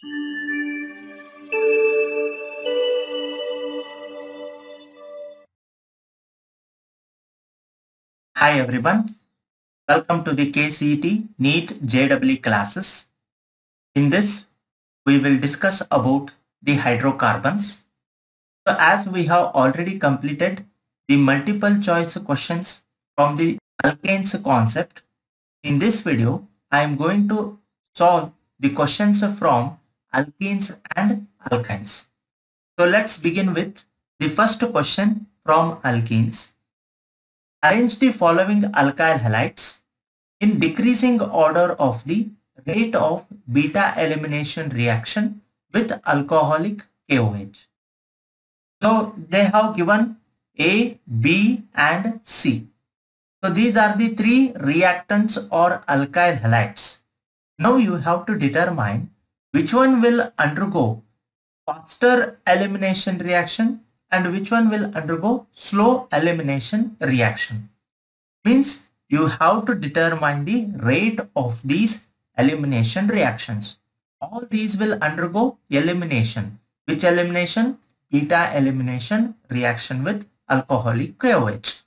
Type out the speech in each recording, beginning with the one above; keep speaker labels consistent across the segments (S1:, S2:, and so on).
S1: Hi everyone, welcome to the KCET NEET JEE classes. In this, we will discuss about the hydrocarbons. So as we have already completed the multiple choice questions from the alkanes concept, in this video, I am going to solve the questions from alkenes and alkynes. So let's begin with the first question from alkenes. Arrange the following alkyl halides in decreasing order of the rate of beta elimination reaction with alcoholic KOH. So they have given A, B and C. So these are the three reactants or alkyl halides. Now you have to determine which one will undergo faster elimination reaction and which one will undergo slow elimination reaction. Means you have to determine the rate of these elimination reactions. All these will undergo elimination. Which elimination? Beta elimination reaction with alcoholic KOH.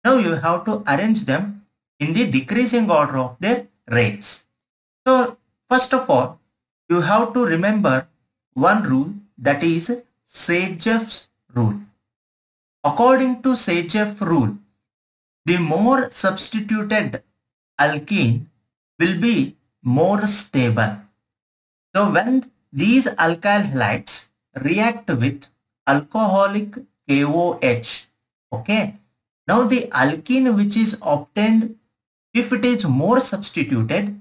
S1: Now you have to arrange them in the decreasing order of their rates. So first of all, you have to remember one rule, that is Sage's rule. According to Sage's rule, the more substituted alkene will be more stable. So when these alkyl halides react with alcoholic KOH, okay, now the alkene which is obtained, if it is more substituted,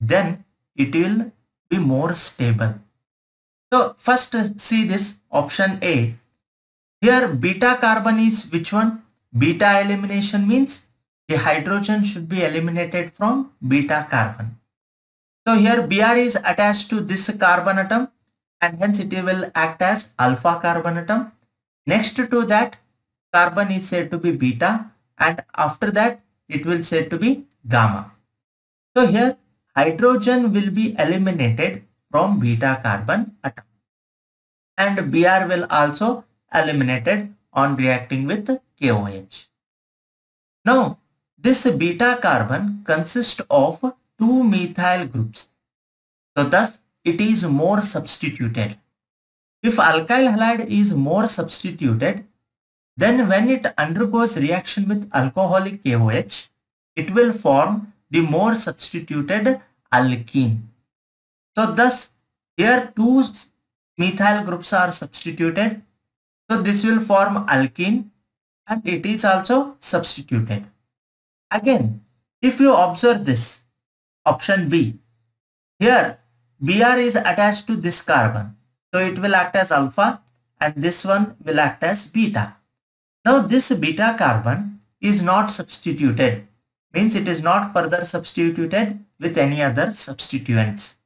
S1: then it will be more stable. So first see this option A. Here beta carbon is which one? Beta elimination means the hydrogen should be eliminated from beta carbon. So here Br is attached to this carbon atom and hence it will act as alpha carbon atom. Next to that, carbon is said to be beta and after that it will said to be gamma. So here hydrogen will be eliminated from beta carbon atom and Br will also eliminated on reacting with KOH. Now this beta carbon consists of two methyl groups. So thus it is more substituted. If alkyl halide is more substituted, then when it undergoes reaction with alcoholic KOH, it will form the more substituted alkene. So thus here two methyl groups are substituted. So this will form alkene and it is also substituted. Again, if you observe this option B, here Br is attached to this carbon. So it will act as alpha and this one will act as beta. Now this beta carbon is not substituted, means it is not further substituted with any other substituents.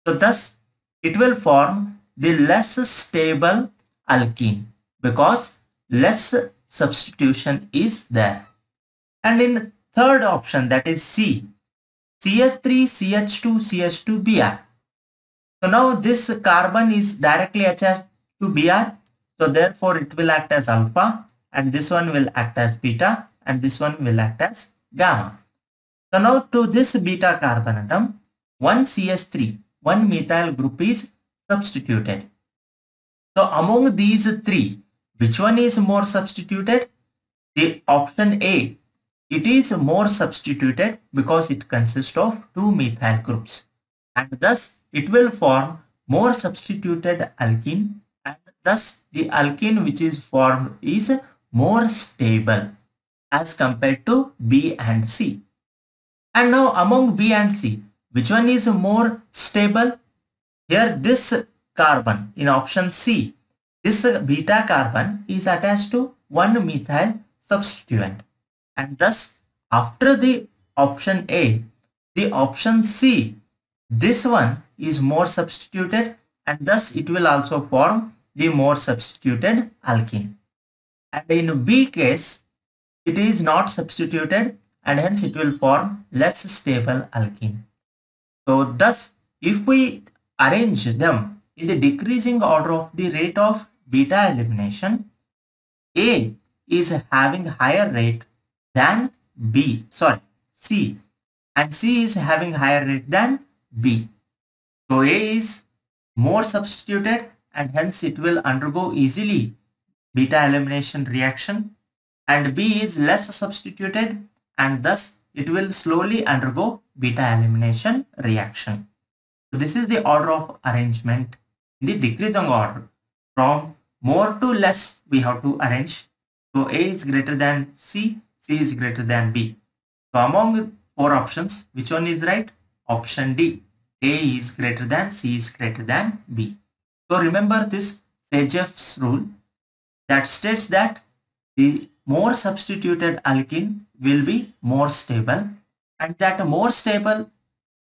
S1: So thus it will form the less stable alkene because less substitution is there. And in third option, that is C, CH3, CH2, CH2, Br. So now this carbon is directly attached to Br. So therefore it will act as alpha and this one will act as beta and this one will act as gamma. So now to this beta carbon atom, one CH3, one methyl group is substituted. So among these three, which one is more substituted? The option A, it is more substituted because it consists of two methyl groups and thus it will form more substituted alkene and thus the alkene which is formed is more stable as compared to B and C. And now among B and C, which one is more stable? Here this carbon in option C, this beta carbon is attached to one methyl substituent and thus after the option A, the option C, this one is more substituted and thus it will also form the more substituted alkene. And in B case, it is not substituted and hence it will form less stable alkene. So thus if we arrange them in the decreasing order of the rate of beta elimination, A is having higher rate than C, and C is having higher rate than B. So A is more substituted and hence it will undergo easily beta elimination reaction, and B is less substituted and thus it will slowly undergo beta elimination reaction. So this is the order of arrangement in the decreasing order. From more to less we have to arrange. So A is greater than C, C is greater than B. So among 4 options, which one is right? Option D. A is greater than C is greater than B. So remember this Sage's rule that states that the more substituted alkene will be more stable, and that more stable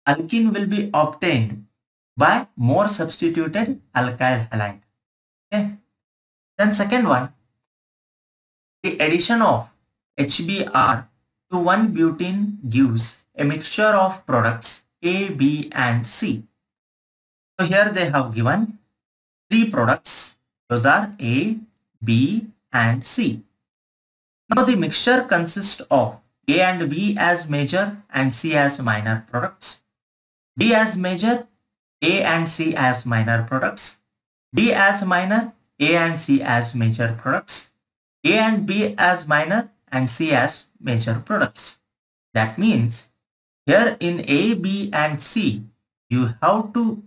S1: alkene will be obtained by more substituted alkyl halide. Okay. Then second one, the addition of HBr to 1-butene gives a mixture of products A, B and C. So here they have given 3 products. Those are A, B and C. Now the mixture consists of A and B as major and C as minor products, B as major, A and C as minor products, D as minor, A and C as major products, A and B as minor and C as major products. That means here in A, B and C, you have to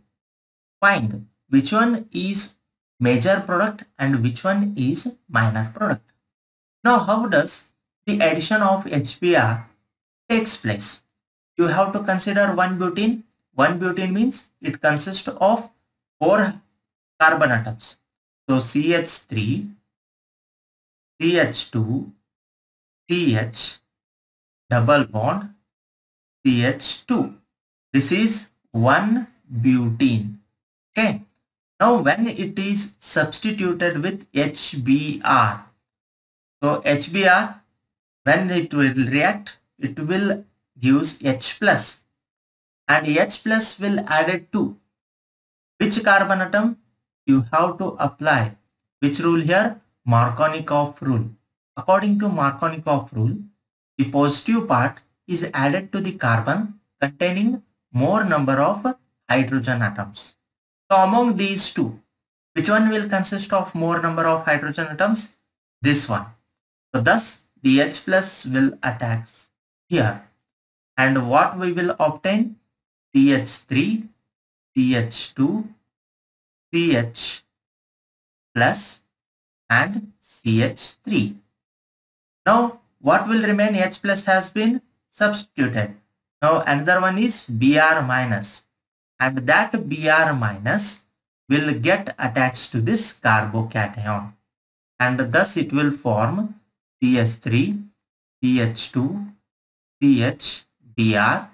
S1: find which one is major product and which one is minor product. Now how does the addition of HBr takes place? You have to consider 1-butene. 1-butene means it consists of 4 carbon atoms. So CH3, CH2, CH, double bond, CH2. This is 1-butene. Okay. Now when it is substituted with HBr, so HBr, when it will react, it will gives H plus, and H plus will added to which carbon atom? You have to apply which rule here? Markovnikov rule. According to Markovnikov rule, the positive part is added to the carbon containing more number of hydrogen atoms. So among these two, which one will consist of more number of hydrogen atoms? This one. So thus the H plus will attack here. And what we will obtain? CH3, CH2, CH plus and CH3. Now what will remain? H plus has been substituted. Now another one is Br minus, and that Br minus will get attached to this carbocation, and thus it will form CH3, CH2, CH, Br,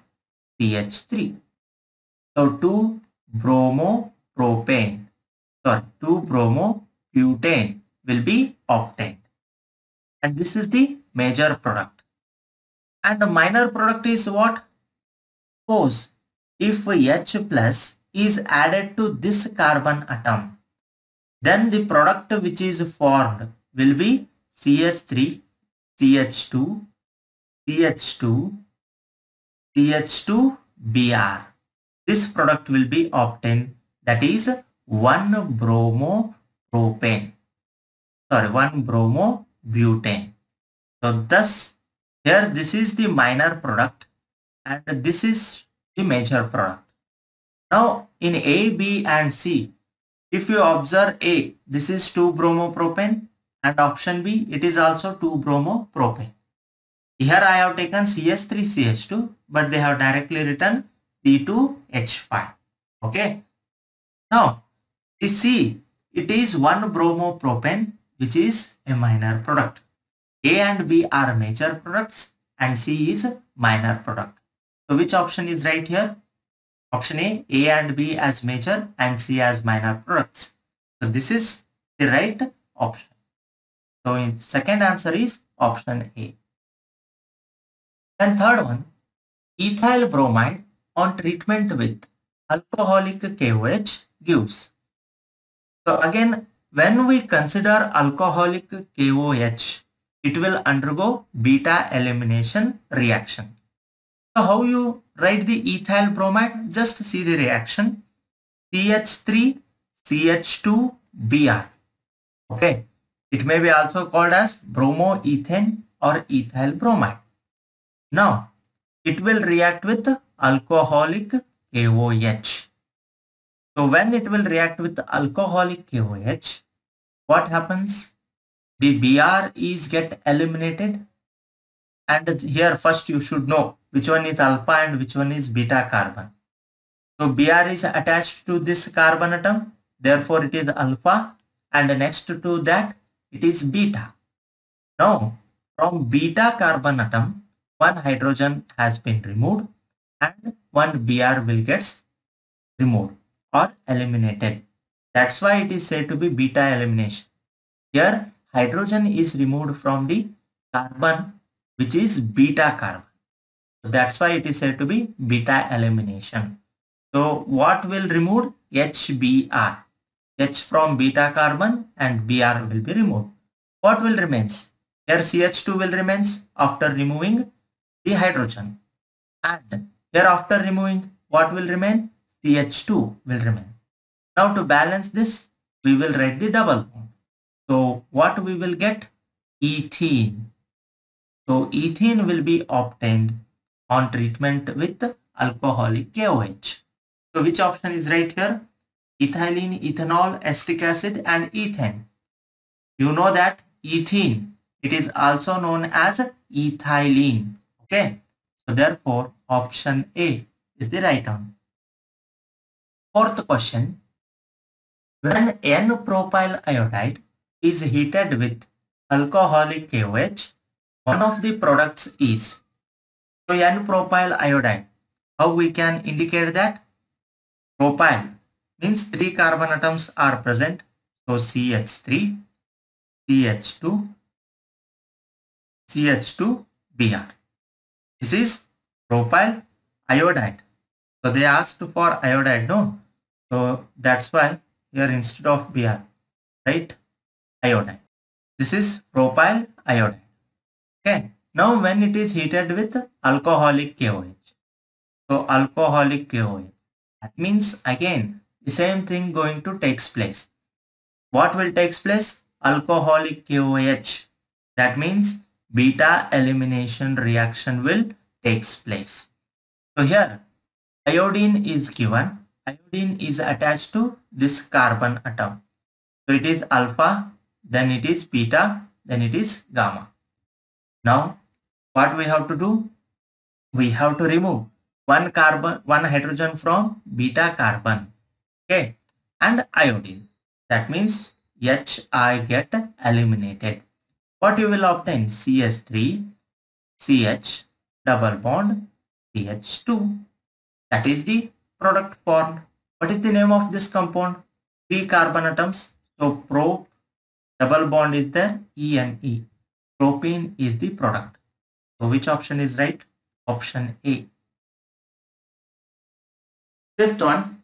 S1: CH3. So 2-bromopropane, sorry, 2-bromobutane will be obtained. And this is the major product. And the minor product is what? Suppose if H plus is added to this carbon atom, then the product which is formed will be CH3, CH2, CH2, CH2, Br. This product will be obtained, that is 1-bromopropane. Sorry, 1-bromobutane. So thus here this is the minor product and this is the major product. Now in A, B and C, if you observe A, this is 2-bromopropane, and option B, it is also 2-bromopropane. Here I have taken CH3, CH2, but they have directly written C2H5. Okay. Now the C, it is 1-bromopropane, which is a minor product. A and B are major products and C is minor product. So which option is right here? Option A and B as major and C as minor products. So this is the right option. So in second answer is option A. Then third one, ethyl bromide on treatment with alcoholic KOH gives. So again, when we consider alcoholic KOH, it will undergo beta elimination reaction. So how you write the ethyl bromide? Just see the reaction. CH3, CH2, Br. Okay. It may be also called as bromoethane or ethyl bromide. Now, it will react with alcoholic KOH. So when it will react with alcoholic KOH, what happens? The Br is get eliminated, and here first you should know which one is alpha and which one is beta carbon. So Br is attached to this carbon atom, therefore it is alpha, and next to that it is beta. Now from beta carbon atom, one hydrogen has been removed and one Br will get removed or eliminated. That's why it is said to be beta elimination. Here hydrogen is removed from the carbon which is beta carbon. So that's why it is said to be beta elimination. So what will remove? HBr. H from beta carbon and Br will be removed. What will remains? Here CH2 will remains after removing the hydrogen. And here after removing, what will remain? CH2 will remain. Now to balance this, we will write the double bond. So what we will get? Ethene. So ethene will be obtained on treatment with alcoholic KOH. So which option is right here? Ethylene, ethanol, acetic acid and ethane. You know that ethene, it is also known as ethylene. Okay. So therefore option A is the right one. Fourth question. When N-propyl iodide is heated with alcoholic KOH, one of the products is. So N-propyl iodide, how we can indicate that? Propyl means 3 carbon atoms are present. So CH3, CH2, CH2, Br. This is propyl iodide. So they asked for iodide, no? So that's why here instead of Br, right? Iodide. This is propyl iodide. Okay. Now when it is heated with alcoholic KOH. So alcoholic KOH. That means again the same thing going to takes place. What will takes place? Alcoholic KOH. That means beta elimination reaction will takes place. So here iodine is given. Iodine is attached to this carbon atom. So it is alpha, then it is beta, then it is gamma. Now what we have to do? We have to remove one hydrogen from beta carbon. Okay, and iodine. That means Hi get eliminated. What you will obtain? CH3, CH, double bond, CH2. That is the product formed. What is the name of this compound? 3 carbon atoms. So prop, double bond is there, ENE. Propene is the product. So which option is right? Option A. Fifth one,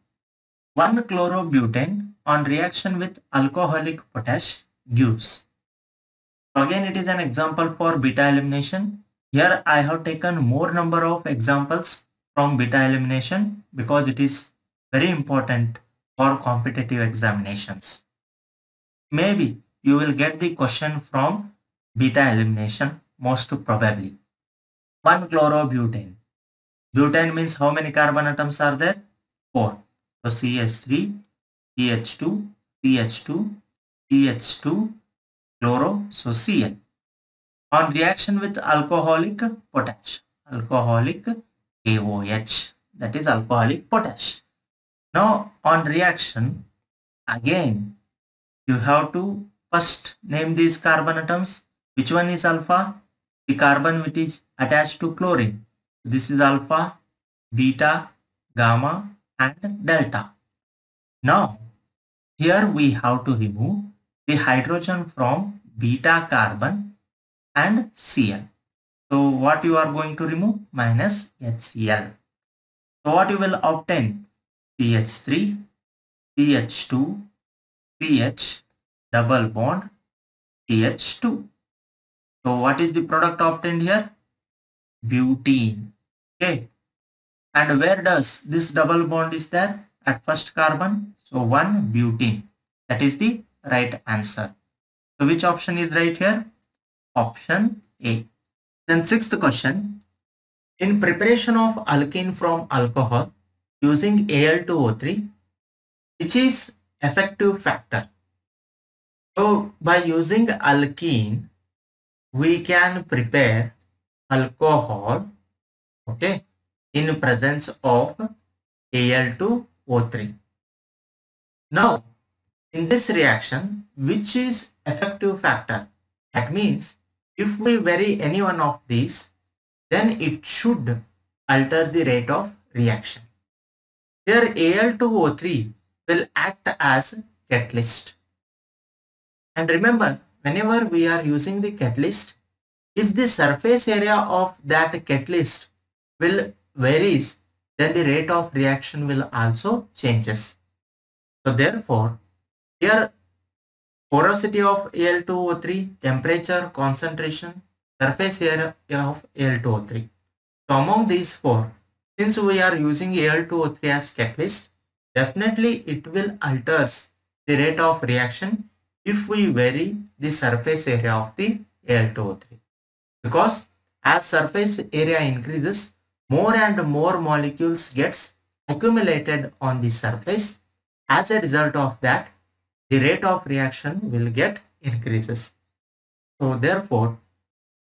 S1: 1-chlorobutane on reaction with alcoholic potash gives. Again, it is an example for beta elimination. Here I have taken more number of examples from beta elimination because it is very important for competitive examinations. Maybe you will get the question from beta elimination most probably. 1-chlorobutane. Butane means how many carbon atoms are there? 4. So CH3, CH2, CH2, CH2, chloro, so Cl. On reaction with alcoholic potash, alcoholic KOH, that is alcoholic potash. Now on reaction, again you have to first name these carbon atoms. Which one is alpha? The carbon which is attached to chlorine. This is alpha, beta, gamma and delta. Now here we have to remove the hydrogen from beta carbon and Cl. So what you are going to remove? Minus HCl. So what you will obtain? CH3, CH2, CH, double bond, CH2. So what is the product obtained here? Butene. Okay. And where does this double bond is there? At first carbon. So 1 butene. That is the right answer. So which option is right here? Option A. Then sixth question. In preparation of alkene from alcohol using Al2O3, which is effective factor? So by using alkene, we can prepare alcohol, okay, in presence of Al2O3. Now, in this reaction, which is effective factor? That means if we vary any one of these, then it should alter the rate of reaction. Here Al2O3 will act as catalyst. And remember, whenever we are using the catalyst, if the surface area of that catalyst will varies, then the rate of reaction will also changes. So therefore, here porosity of Al2O3, temperature, concentration, surface area of Al2O3. So among these four, since we are using Al2O3 as catalyst, definitely it will alters the rate of reaction if we vary the surface area of the Al2O3. Because as surface area increases, more and more molecules gets accumulated on the surface. As a result of that, the rate of reaction will get increases. So therefore,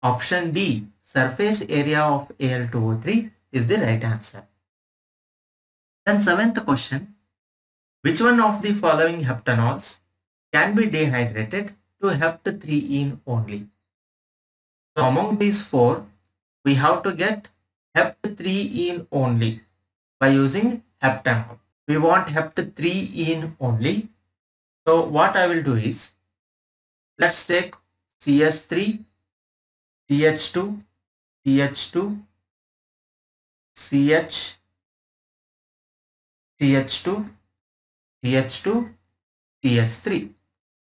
S1: option D, surface area of Al2O3 is the right answer. Then seventh question, which one of the following heptanols can be dehydrated to hept3ene only? So among these four, we have to get hept3ene only by using heptanol. We want hept3ene only. So what I will do is, let's take CS3, CH2, CH2, CH, CH2, CH2, CH3.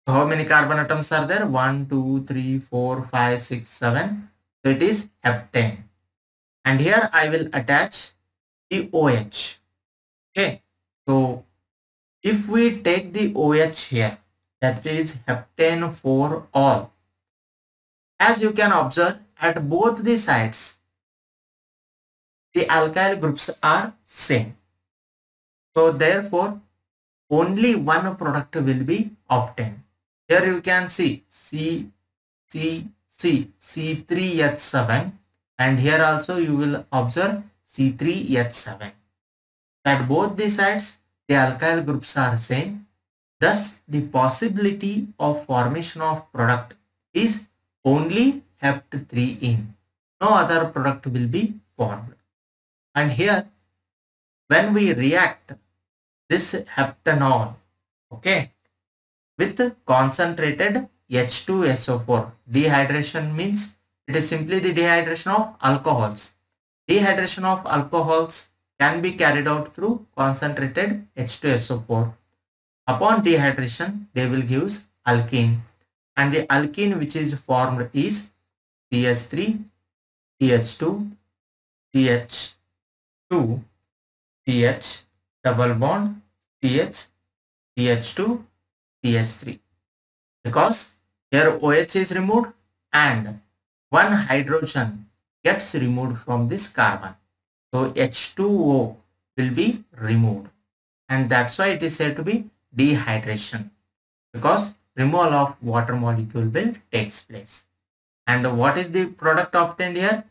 S1: So how many carbon atoms are there? 1, 2, 3, 4, 5, 6, 7. So it is heptane. And here I will attach the OH. Okay. So if we take the OH here, that is heptane for all. As you can observe, at both the sides, the alkyl groups are same. So therefore, only one product will be obtained. Here you can see C3H7, and here also you will observe C3H7. At both the sides, the alkyl groups are same. Thus, the possibility of formation of product is only hept3ene. No other product will be formed. And here, when we react this heptanol, okay, with concentrated H2SO4, dehydration means it is simply the dehydration of alcohols. Dehydration of alcohols can be carried out through concentrated H2SO4. Upon dehydration, they will give alkene, and the alkene which is formed is CH3, CH2, CH2, CH, double bond, CH, CH2, CH3. Because here OH is removed and one hydrogen gets removed from this carbon. So H2O will be removed, and that's why it is said to be dehydration, because removal of water molecule will takes place. And what is the product obtained here?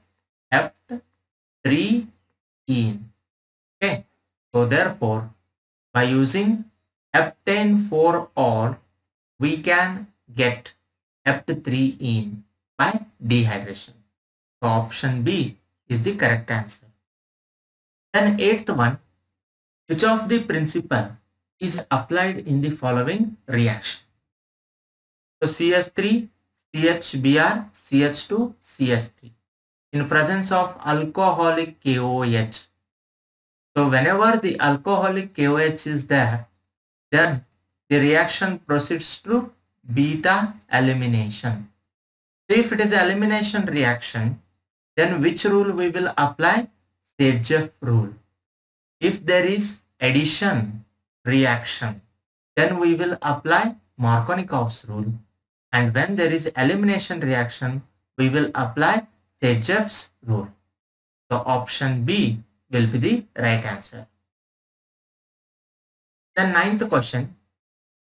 S1: Hept3ene. Okay. So therefore, by using heptane for all, we can get hept3ene by dehydration. So option B is the correct answer. Then eighth one, which of the principle is applied in the following reaction? So CH3, CHBr, CH2, CH3 in presence of alcoholic KOH. So whenever the alcoholic KOH is there, then the reaction proceeds to beta elimination. So if it is elimination reaction, then which rule we will apply? Sadjeff rule. If there is addition reaction, then we will apply Markovnikov's rule. And when there is elimination reaction, we will apply Sadjeff's rule. So option B will be the right answer. The ninth question,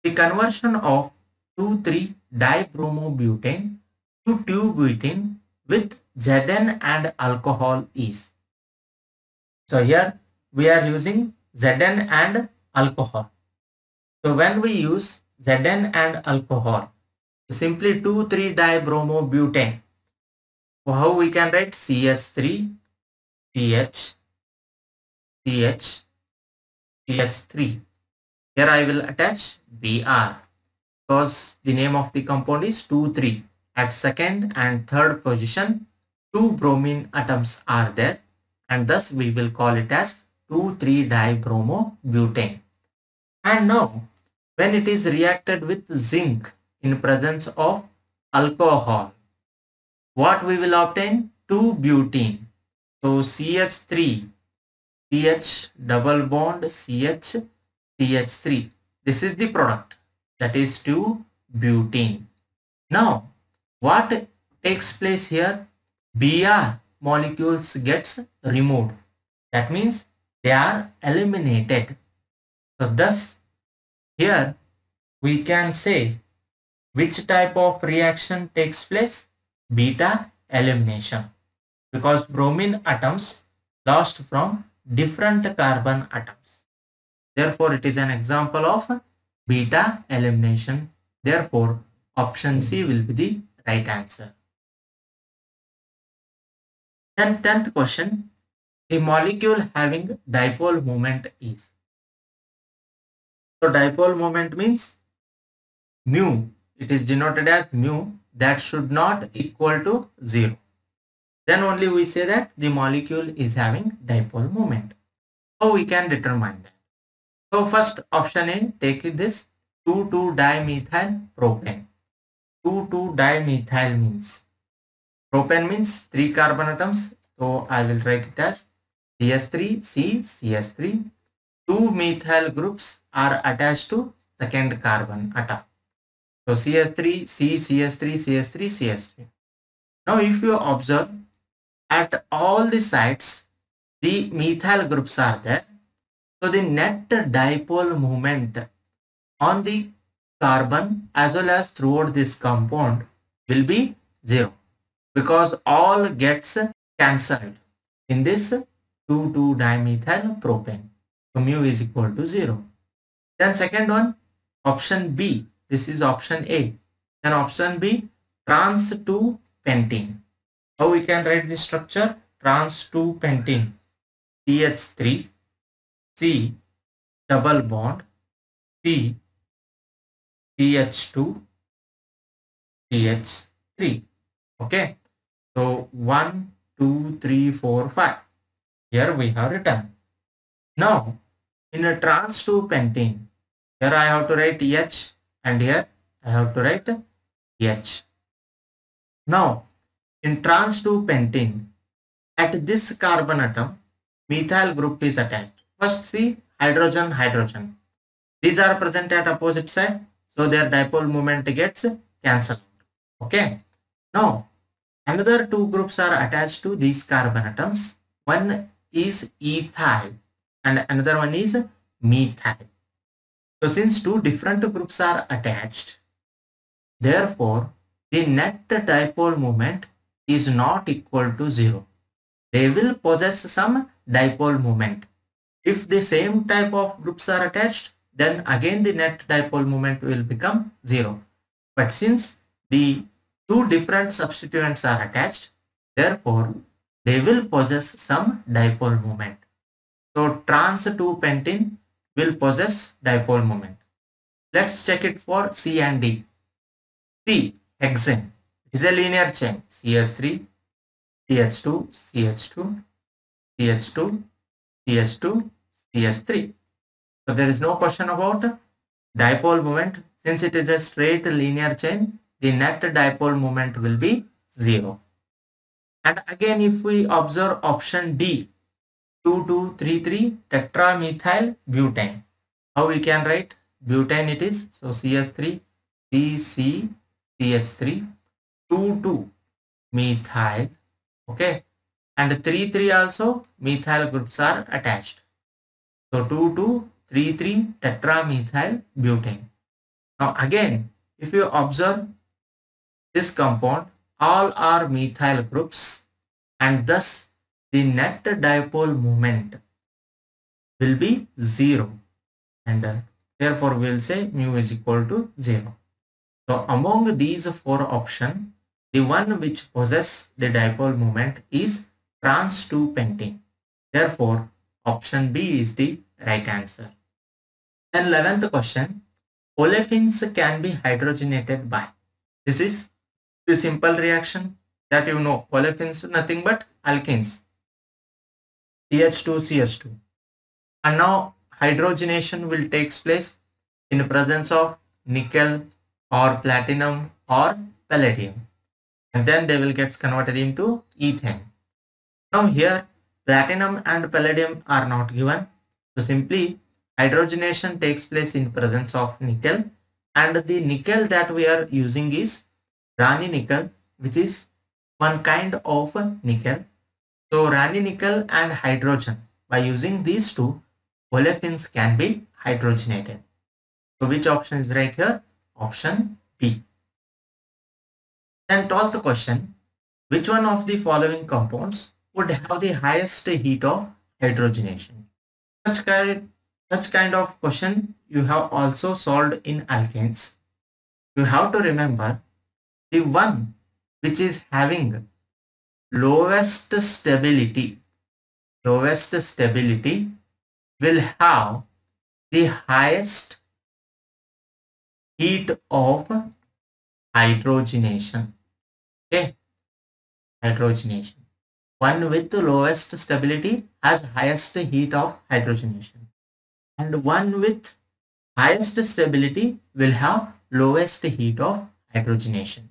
S1: the conversion of 2,3-dibromobutane to 2-butene with Zn and alcohol is. So here we are using Zn and alcohol. So when we use Zn and alcohol, simply 2,3-dibromobutane. So how we can write? CH3, CH, CH, CH3. Here I will attach Br because the name of the compound is 2,3. At second and third position, 2 bromine atoms are there, and thus we will call it as 2,3-dibromobutane. And now when it is reacted with zinc in presence of alcohol, what we will obtain? 2-butene. So CH3, CH double bond CH, CH3. This is the product, that is 2-butene. Now what takes place here? Br molecules gets removed. That means they are eliminated. So thus here we can say which type of reaction takes place? Beta elimination, because bromine atoms lost from different carbon atoms. Therefore it is an example of beta elimination. Therefore option C will be the right answer. Then 10th question, the molecule having dipole moment is. So dipole moment means mu. It is denoted as mu, that should not equal to 0. Then only we say that the molecule is having dipole moment. How we can determine that? So first option A, take this 2,2-dimethyl propane. 2,2-dimethyl means, propane means 3 carbon atoms. So I will write it as CH3, C, CH3. 2 methyl groups are attached to second carbon atom. So CH3, C, CH3, CH3, CH3. Now if you observe, at all the sites the methyl groups are there. So the net dipole moment on the carbon as well as throughout this compound will be 0, because all gets cancelled in this 2,2-dimethyl propane. So mu is equal to 0. Then second one, option B. This is option A. Then option B, trans 2-pentene. How we can write this structure? Trans 2-pentene. CH3, C double bond, C, CH2, CH3. Okay. So 1, 2, 3, 4, 5. Here we have written. Now in a trans 2-pentene, here I have to write H and here I have to write H. Now in trans 2-pentene, at this carbon atom, methyl group is attached. First see hydrogen, hydrogen. These are present at opposite side, so their dipole moment gets cancelled. Okay. Now another 2 groups are attached to these carbon atoms. One is ethyl and another one is methyl. So since 2 different groups are attached, therefore the net dipole moment is not equal to 0. They will possess some dipole moment. If the same type of groups are attached, then again the net dipole moment will become 0. But since the 2 different substituents are attached, therefore they will possess some dipole moment. So trans 2-pentene will possess dipole moment. Let's check it for C and D. C, hexane. It is a linear chain. CH3, CH2, CH2, CH2, CH2, CH3. So there is no question about dipole moment. Since it is a straight linear chain, the net dipole moment will be 0. And again, if we observe option D, 2233 tetramethyl butane. How we can write? Butane it is. So CH3, CH3, 22 methyl. Okay. And 33 also methyl groups are attached. So 2233 tetramethyl butane. Now again, if you observe this compound, all are methyl groups, and thus the net dipole moment will be 0, and therefore we will say mu is equal to 0. So among these 4 options, the one which possesses the dipole moment is trans 2 pentene. Therefore option B is the right answer. Then 11th question, olefins can be hydrogenated by. This is the simple reaction that you know. Olefins nothing but alkenes, CH2, CH2. And now hydrogenation will take place in the presence of nickel or platinum or palladium, and then they will get converted into ethane. Now here platinum and palladium are not given, so simply hydrogenation takes place in presence of nickel, and the nickel that we are using is Rani nickel, which is one kind of nickel. So Rani nickel and hydrogen, by using these two, olefins can be hydrogenated. So which option is right here? Option B. Then 12th question, which one of the following compounds would have the highest heat of hydrogenation? Such kind of question you have also solved in alkanes. You have to remember the one which is having lowest stability will have the highest heat of hydrogenation. Okay, hydrogenation. One with the lowest stability has highest heat of hydrogenation, and one with highest stability will have lowest heat of hydrogenation.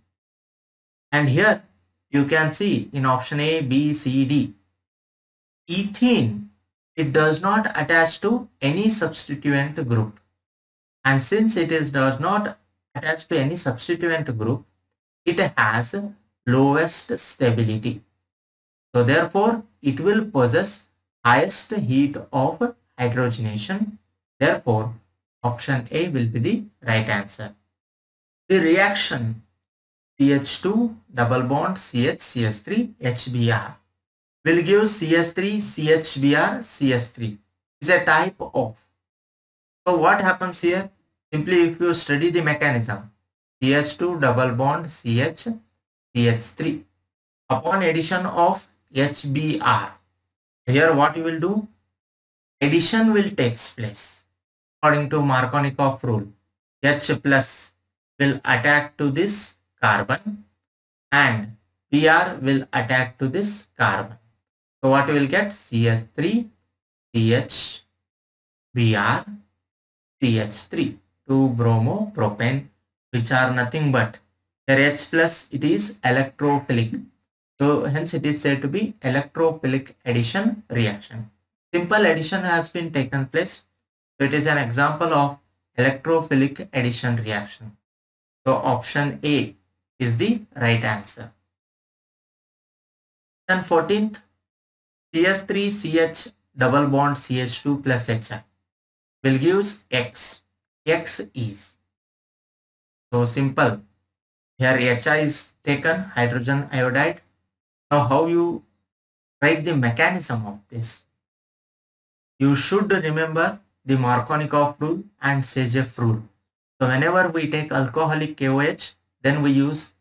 S1: And here you can see in option A, B, C, D, ethene, it does not attach to any substituent group, and since it does not attach to any substituent group, it has lowest stability. So therefore it will possess highest heat of hydrogenation. Therefore option A will be the right answer. The reaction CH2 double bond CH CH3 HBr will give CH3 CHBr CH3 is a type of. So what happens here? Simply if you study the mechanism, CH2 double bond CH CH3, upon addition of HBr, here what you will do? Addition will take place according to Markovnikov rule. H plus will attack to this carbon and Br will attack to this carbon. So what you will get? CH3 CH Br CH3, 2-bromopropane, which are nothing but their H plus, it is electrophilic. So hence it is said to be electrophilic addition reaction. Simple addition has been taken place. So it is an example of electrophilic addition reaction. So option A is the right answer. Then 14th, CH3CH double bond CH2 plus HI will give X. X is. So simple. Here HI is taken, hydrogen iodide. Now how you write the mechanism of this? You should remember the Markovnikov rule and Sageff rule. So whenever we take alcoholic KOH, then we use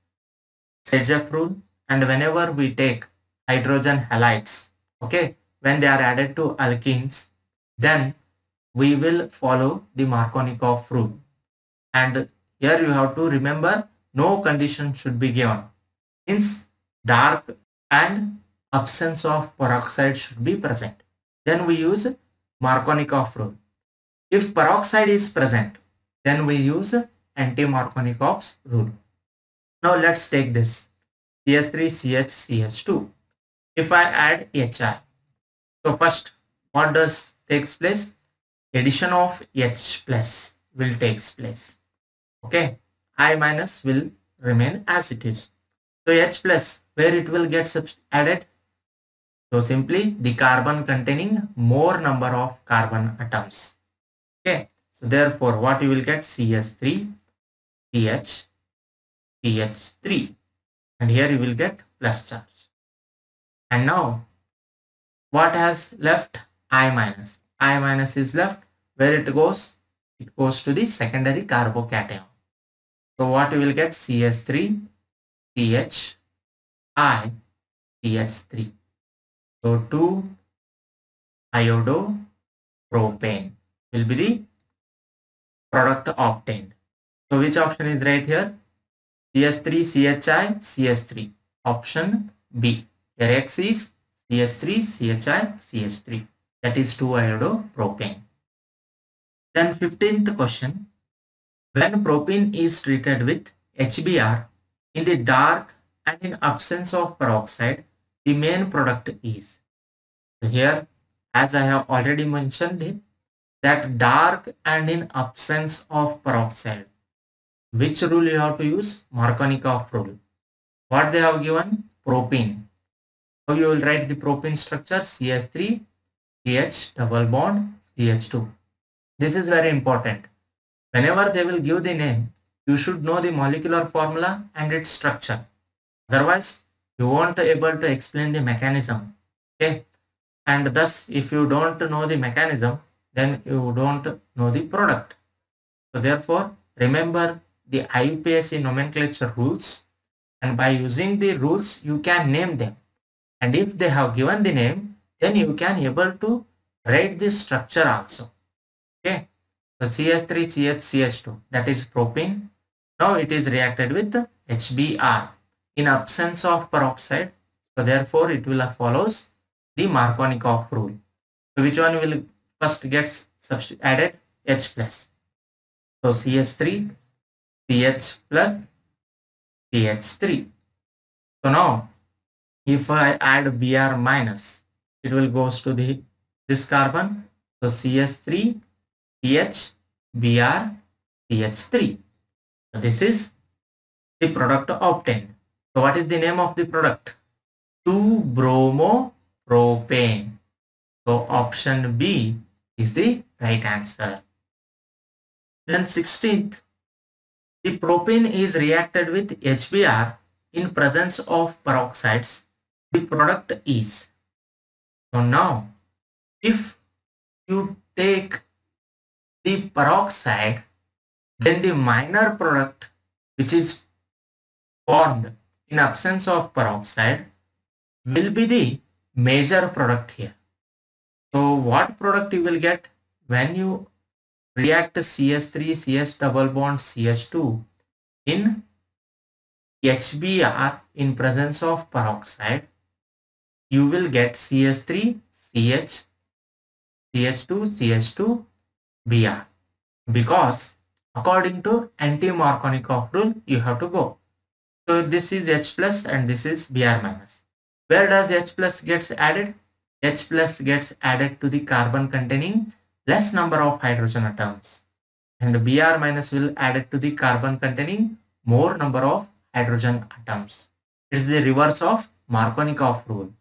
S1: Sageff rule, and whenever we take hydrogen halides, okay, when they are added to alkenes, then we will follow the Markovnikov rule. And here you have to remember no condition should be given. Means dark and absence of peroxide should be present. Then we use Markovnikov rule. If peroxide is present, then we use anti-Markovnikov's rule. Now let's take this CH3CH2. If I add HI, so first what does takes place? Addition of H plus will takes place. Okay, I minus will remain as it is. So H plus, where it will get added? So simply the carbon containing more number of carbon atoms. Okay, so therefore what you will get? CH3, CH, CH3, and here you will get plus charge. And now what has left? I minus. I minus is left. Where it goes? It goes to the secondary carbocation. So what you will get? CH3, CH, I, CH3. So 2 iodopropane will be the product obtained. So which option is right here? CH3, CHI, CH3. Option B. Here X is CH3, CHI, CH3. That is 2 iodopropane. Then 15th question. When propene is treated with HBr in the dark and in absence of peroxide, the main product is. So here, as I have already mentioned it, that dark and in absence of peroxide. Which rule you have to use? Markovnikov rule. What they have given? Propene. How you will write the propene structure? CH3, CH double bond, CH2. This is very important. Whenever they will give the name, you should know the molecular formula and its structure. Otherwise, you won't be able to explain the mechanism. Okay, and thus if you don't know the mechanism, then you don't know the product. So therefore, remember the IUPAC nomenclature rules, and by using the rules you can name them, and if they have given the name, then you can able to write the structure also. Okay, so CH3, CH, CH2, that is propene. Now it is reacted with HBr in absence of peroxide. So therefore it will follows the Markovnikov rule. So which one will first gets added? H plus. So CH3, CH plus, CH3. So now if I add Br minus, it will goes to this carbon. So CH3, CH, Br, CH3. So this is the product obtained. So what is the name of the product? 2-bromopropane. So option B is the right answer. Then 16th, the propane is reacted with HBr in presence of peroxides. The product is. So now, if you take the peroxide, then the minor product which is formed in absence of peroxide will be the major product here. So what product you will get when you react CH3, CH double bond, CH2 in HBr in presence of peroxide? You will get CH3, CH, CH2, CH2, Br. Because according to anti-Markovnikov rule, you have to go. So this is H plus and this is Br minus. Where does H plus gets added? H plus gets added to the carbon containing less number of hydrogen atoms, and Br minus will add it to the carbon containing more number of hydrogen atoms. It is the reverse of Markovnikov rule.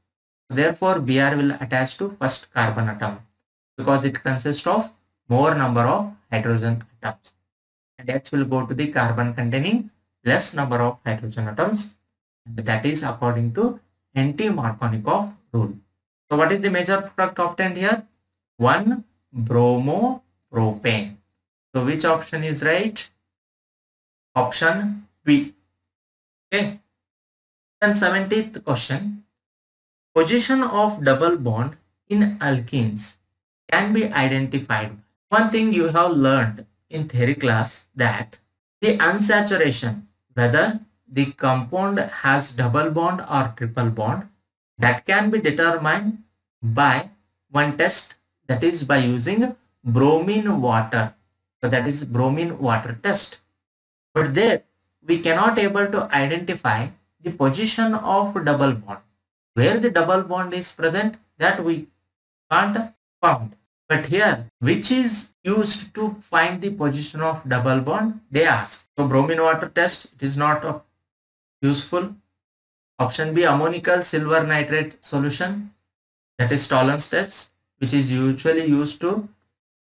S1: Therefore, Br will attach to first carbon atom because it consists of more number of hydrogen atoms, and H will go to the carbon containing less number of hydrogen atoms, and that is according to anti-Markovnikov rule. So what is the major product obtained here? 1-bromopropane. So which option is right? Option B. Okay. Then 17th question. Position of double bond in alkenes can be identified. One thing you have learned in theory class, that the unsaturation, whether the compound has double bond or triple bond, that can be determined by one test that is by using bromine water. So that is bromine water test. But there we cannot able to identify the position of double bond. Where the double bond is present, that we can't found. But here, which is used to find the position of double bond, they ask. So bromine water test, it is not useful. Option B, ammonical silver nitrate solution, that is Tollens test, which is usually used to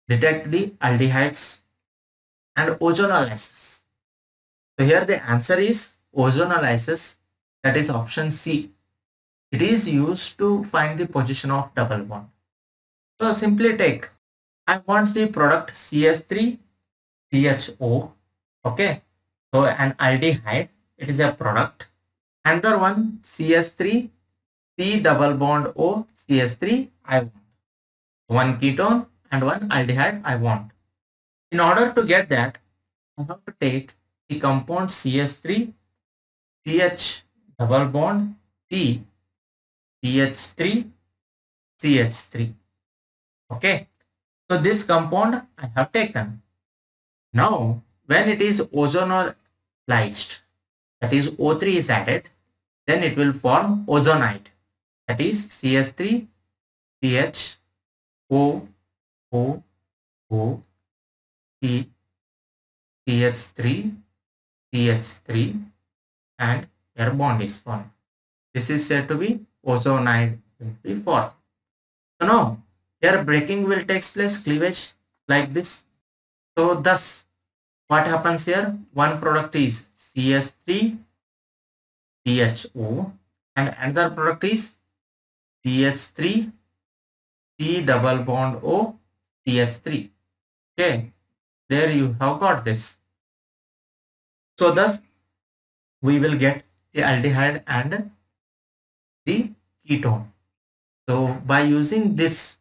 S1: detect the aldehydes. And ozonolysis. So here the answer is ozonolysis, that is option C. It is used to find the position of double bond. So simply take, I want the product CH3CHO. Okay, so an aldehyde, it is a product. Another one CH3 C double bond O CH3 I want. One ketone and one aldehyde I want. In order to get that, I have to take the compound CH3 CH double bond C CH3 CH3. Okay, so this compound I have taken. Now when it is ozonolized, that is O3 is added, then it will form ozonide, that is CH3 CH O O O C CH3 CH3 and air bond is formed. This is said to be ozonide will be formed. So now here breaking will take place, cleavage like this. So thus what happens here? One product is CH3 CHO and another product is CH3 C double bond O CH3. Okay, there you have got this. So thus we will get the aldehyde and the ketone. So by using this,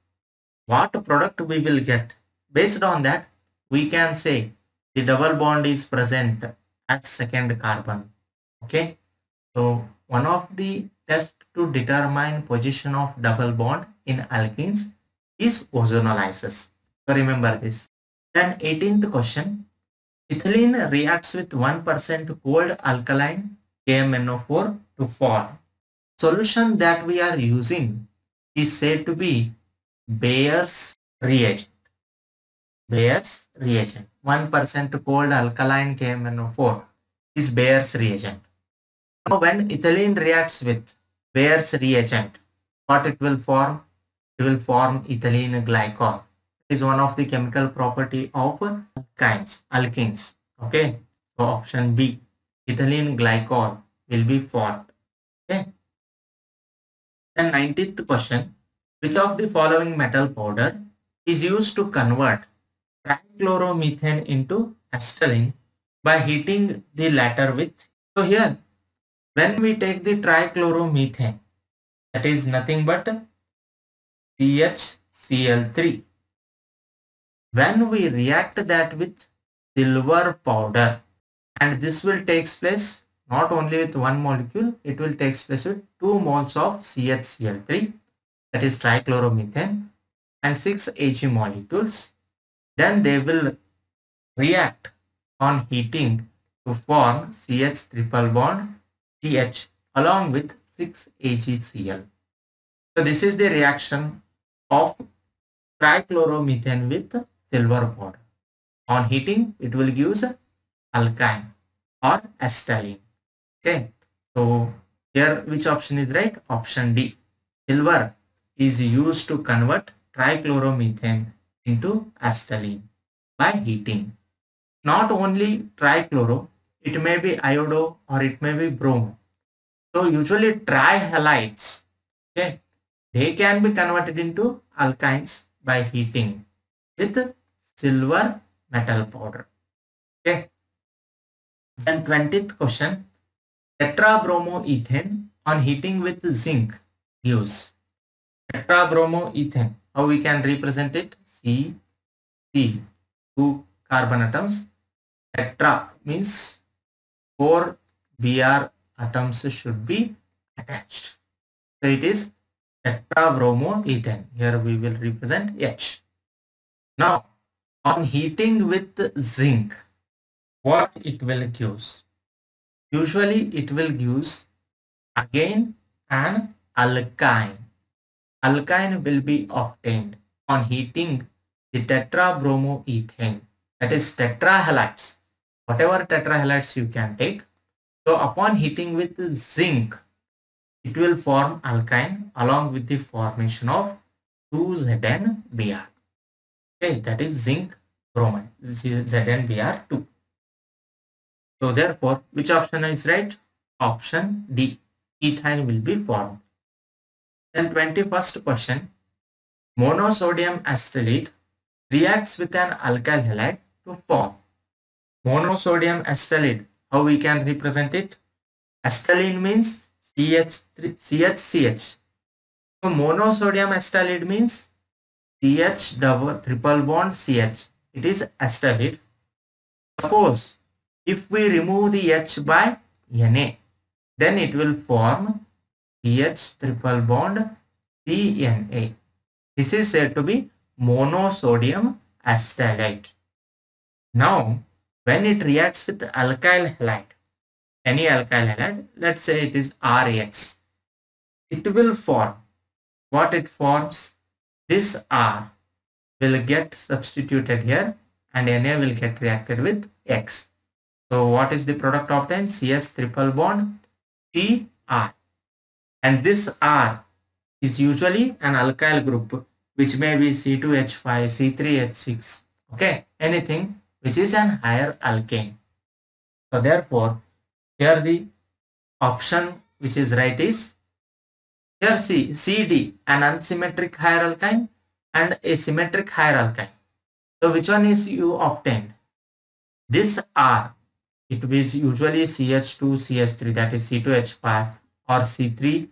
S1: what product we will get? Based on that, we can say the double bond is present at second carbon. Okay, so one of the tests to determine position of double bond in alkenes is ozonolysis. So remember this. Then 18th question, ethylene reacts with 1% cold alkaline KMNO4 to form. Solution that we are using is said to be Bayer's reagent. Bayer's reagent. 1% cold alkaline KMNO4 is Bayer's reagent. Now when ethylene reacts with Bayer's reagent, what it will form? It will form ethylene glycol. It is one of the chemical property of alkenes. Okay, so option B, ethylene glycol will be formed. Okay. Then 19th question, which of the following metal powder is used to convert trichloromethane into acetylene by heating the latter with? So here, when we take the trichloromethane, that is nothing but CHCl3. When we react that with silver powder, and this will take place not only with one molecule, it will take place with 2 moles of CHCl3, that is trichloromethane, and 6 Ag molecules. Then they will react on heating to form CH triple bond CH along with 6 AgCl. So this is the reaction of trichloromethane with silver powder. On heating, it will give alkyne or acetylene. Okay, so here which option is right? Option D. Silver is used to convert trichloromethane into acetylene by heating. Not only trichloro, it may be iodo or it may be bromo. So usually trihalides, okay, they can be converted into alkynes by heating with silver metal powder. Okay. Then 20th question, tetrabromoethane on heating with zinc gives tetrabromoethane. How we can represent it? C, 2 carbon atoms. Tetra means 4 Br atoms should be attached. So it is tetrabromoethane. Here we will represent H. Now, on heating with zinc, what it will gives? Usually it will gives again an alkyne. Alkyne will be obtained on heating the tetrabromoethane. That is tetrahalides. Whatever tetrahalides you can take. So upon heating with zinc, it will form alkyne along with the formation of 2ZnBr. Okay, that is zinc bromide. This is ZnBr2. So therefore, which option is right? Option D. Ethane will be formed. Then 21st question. Monosodium acetylate reacts with an alkyl halide to form. Monosodium acetylate. How we can represent it? Acetylene means CH. So monosodium acetylate means CH double triple bond CH. It is acetylate. Suppose if we remove the H by Na, then it will form CH triple bond CNA. This is said to be monosodium acetylate. Now, when it reacts with alkyl halide, any alkyl halide, let's say it is RX, it will form. What it forms? This R will get substituted here and Na will get reacted with X. So what is the product obtained? CS triple bond CR. And this R is usually an alkyl group which may be C2H5, C3H6. Okay, anything which is an higher alkane. So therefore, here the option which is right is here CD, an unsymmetric higher alkyne and a symmetric higher alkyne. So which one is you obtained? This R, it is usually CH2, CH3, that is C2H5 or C3H6,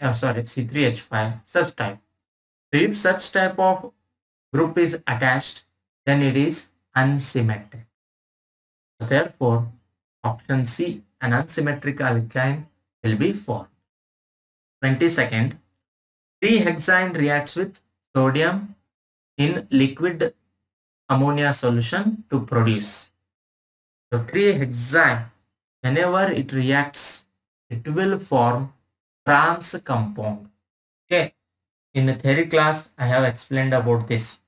S1: C3H5, such type. So if such type of group is attached, then it is unsymmetric. So therefore, option C, an unsymmetric alkyne will be formed. 22nd, 3-hexane reacts with sodium in liquid ammonia solution to produce. So 3-hexane, whenever it reacts, it will form trans compound. Okay, in the theory class, I have explained about this.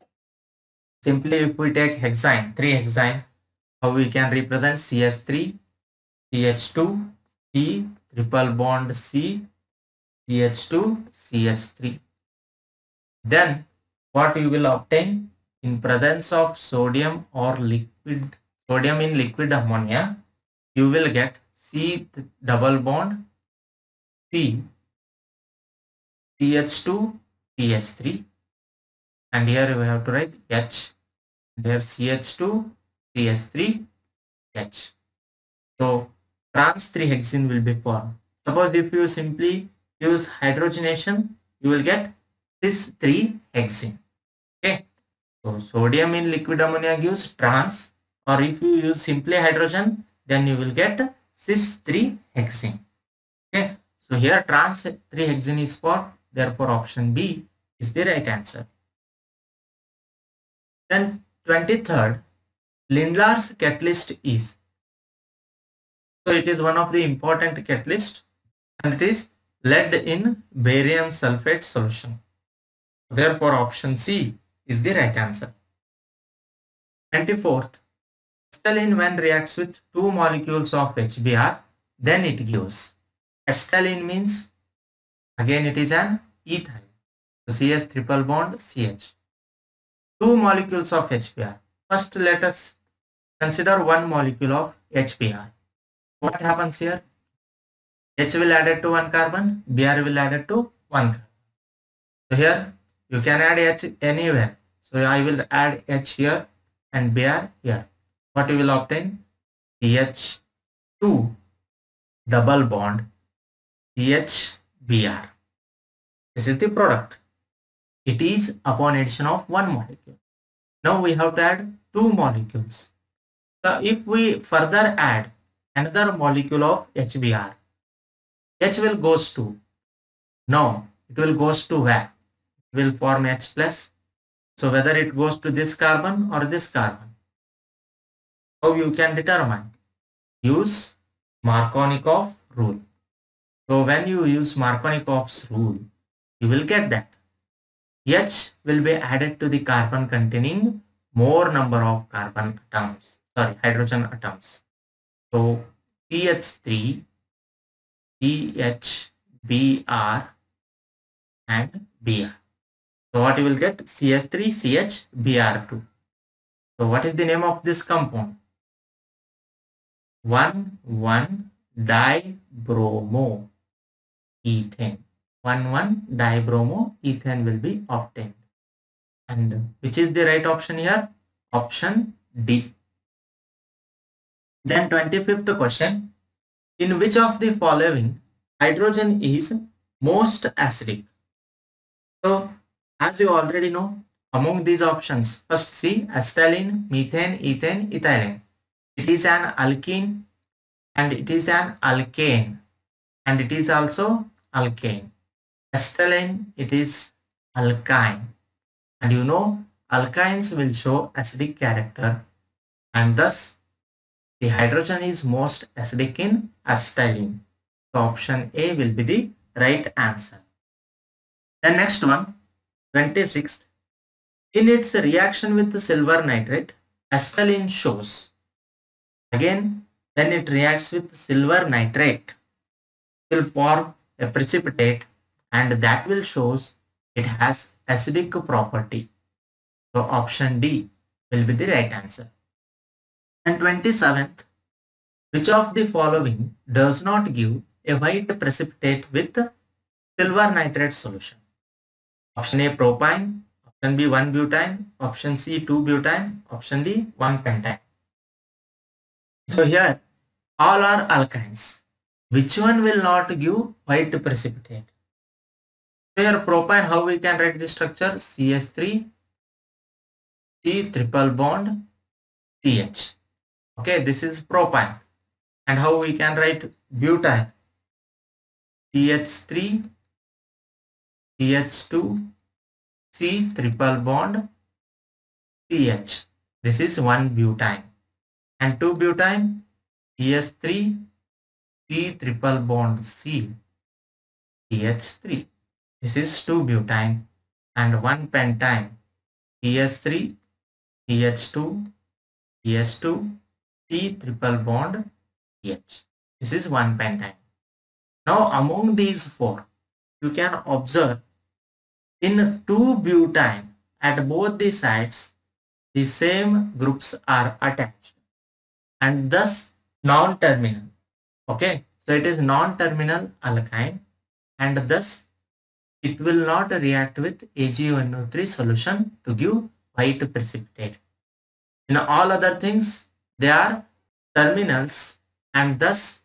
S1: Simply, if we take hexane, 3-hexane, how we can represent CS3, CH2, C, triple bond C, CH2, CH3. Then what you will obtain in presence of sodium or liquid, sodium in liquid ammonia, you will get C double bond P, CH2, CH3, and here we have to write H, and here CH2, CH3, H. So trans 3-hexene will be formed. Suppose if you simply use hydrogenation, you will get cis 3-hexene. Okay, so sodium in liquid ammonia gives trans, or if you use simply hydrogen, then you will get cis 3-hexene. Okay, so here trans 3-hexene is formed, therefore option B is the right answer. Then 23rd, Lindlar's catalyst is. So it is one of the important catalysts, and it is lead in barium sulfate solution. Therefore, option C is the right answer. 24th, acetylene when reacts with 2 molecules of HBr, then it gives. Acetylene means, again it is an ethyl. So CS triple bond CH. 2 molecules of HBr. First, let us consider 1 molecule of HBr. What happens here? H will add to 1 carbon, Br will add to 1 carbon. So here you can add H anywhere. So I will add H here and Br here. What you will obtain? CH2 double bond CHBr. This is the product. It is upon addition of 1 molecule. Now we have to add 2 molecules. So if we further add another molecule of HBr, H will goes to No, it will goes to where? It will form H plus. So whether it goes to this carbon or this carbon, how you can determine? Use Markovnikov rule. So when you use Markovnikov's rule, you will get that H will be added to the carbon containing more number of carbon atoms, sorry, hydrogen atoms. So CH3, CH, Br and Br. So what you will get? CH3, CH, Br2. So what is the name of this compound? 1,1-dibromoethane. 1,1-dibromoethane will be obtained. And which is the right option here? Option D. Then 25th question. In which of the following hydrogen is most acidic? So as you already know, among these options, first C, acetylene, methane, ethane, ethylene. It is an alkene and it is an alkane and it is also alkane. Acetylene, it is alkyne, and you know alkynes will show acidic character, and thus the hydrogen is most acidic in acetylene. So option A will be the right answer. The next one, 26th. In its reaction with the silver nitrate, acetylene shows. Again, when it reacts with silver nitrate, it will form a precipitate, and that will shows it has acidic property. So option D will be the right answer. And 27th, which of the following does not give a white precipitate with silver nitrate solution? Option A, propyne. Option B, 1-butane. Option C, 2-butane. Option D, 1-pentane. So here all are alkynes. Which one will not give white precipitate? So here propyne, how we can write the structure? CH3, C triple bond, CH. Okay, this is propyne. And how we can write butane? CH3, CH2, C triple bond, CH. This is 1-butane. And 2-butane, CH3, C triple bond C, CH3. This is 2-butane. And 1-pentane, CH3, CH2, CH2, C triple bond CH. This is 1-pentane. Now among these four, you can observe in 2-butane at both the sides, the same groups are attached and thus non-terminal. Okay, so it is non-terminal alkyne and thus it will not react with AgNO3 solution to give white precipitate. In all other things, they are terminals and thus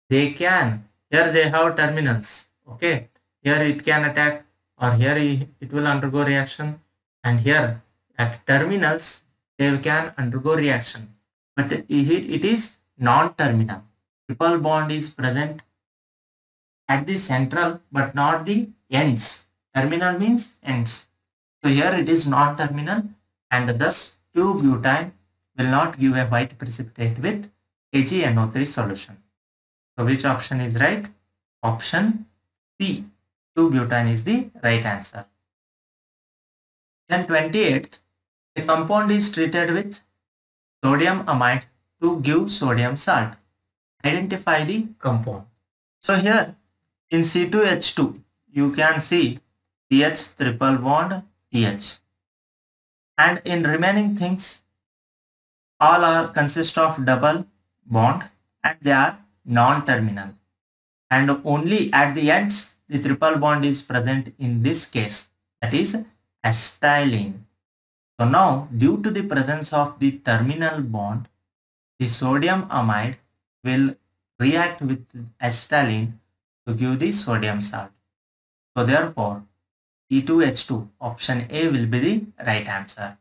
S1: they can, here they have terminals. Okay, here it can attack or here it will undergo reaction, and here at terminals they can undergo reaction, but it is non-terminal. Triple bond is present at the central but not the ends. Terminal means ends. So here it is non-terminal and thus 2-butane will not give a white precipitate with AgNO3 solution. So which option is right? Option C, 2-butane is the right answer. Then 28th, a compound is treated with sodium amide to give sodium salt. Identify the compound. So here in C2H2, you can see CH triple bond CH. And in remaining things, all are consist of double bond and they are non-terminal. And only at the ends, the triple bond is present in this case, that is acetylene. So now, due to the presence of the terminal bond, the sodium amide will react with acetylene to give the sodium salt. So therefore, C2H2 option A will be the right answer.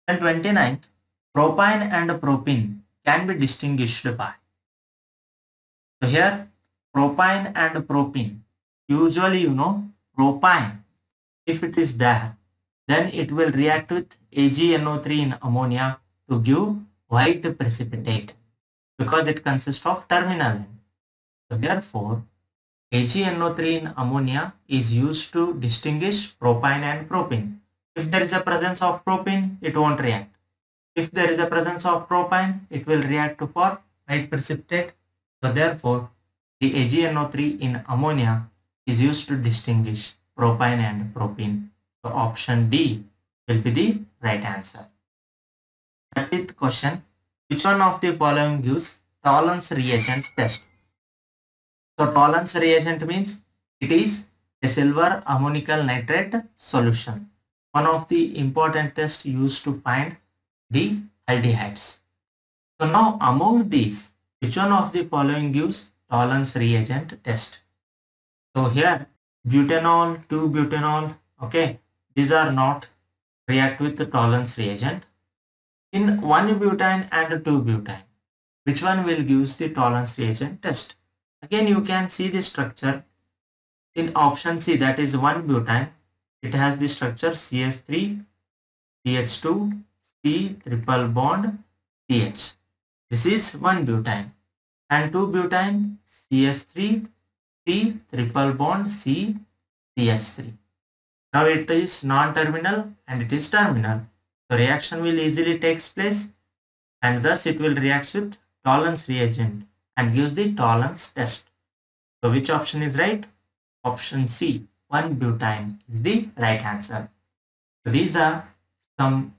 S1: And 29th, propyne and propene can be distinguished by. So here propyne and propene, Usually, propine, if it is there, then it will react with AgNO3 in ammonia to give white precipitate because it consists of terminal end. So therefore, AgNO3 in ammonia is used to distinguish propine and propene. If there is a presence of propene, it won't react. If there is a presence of propine, it will react for white precipitate. So therefore, the AgNO3 in ammonia is used to distinguish propine and propene. So option D will be the right answer. 30th question. Which one of the following gives Tollens reagent test? So Tollens reagent means it is a silver ammonical nitrate solution. One of the important tests used to find the aldehydes. So now among these, which one of the following gives Tollens reagent test? So here butanol, 2-butanol, okay, these are not react with the Tollens reagent. In 1-butane and 2-butane, which one will give the Tollens reagent test? Again, you can see the structure in option C, that is 1-butane. It has the structure CH3, CH2, C triple bond, CH. This is 1-butane. And 2-butane, CH3, C triple bond, C, CH3. Now it is non-terminal and it is terminal. The reaction will easily takes place and thus it will react with Tollens reagent and gives the Tollens test. So which option is right? Option C, 1-butane is the right answer. So these are some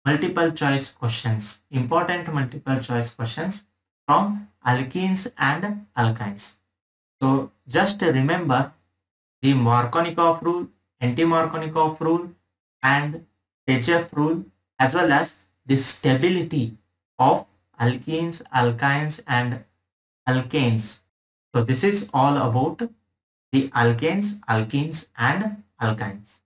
S1: multiple choice questions, important multiple choice questions from alkenes and alkynes. So just remember the Markovnikov rule, anti-Markovnikov rule and HF rule, as well as the stability of alkenes, alkynes and alkanes. So this is all about the alkanes, alkenes and alkynes.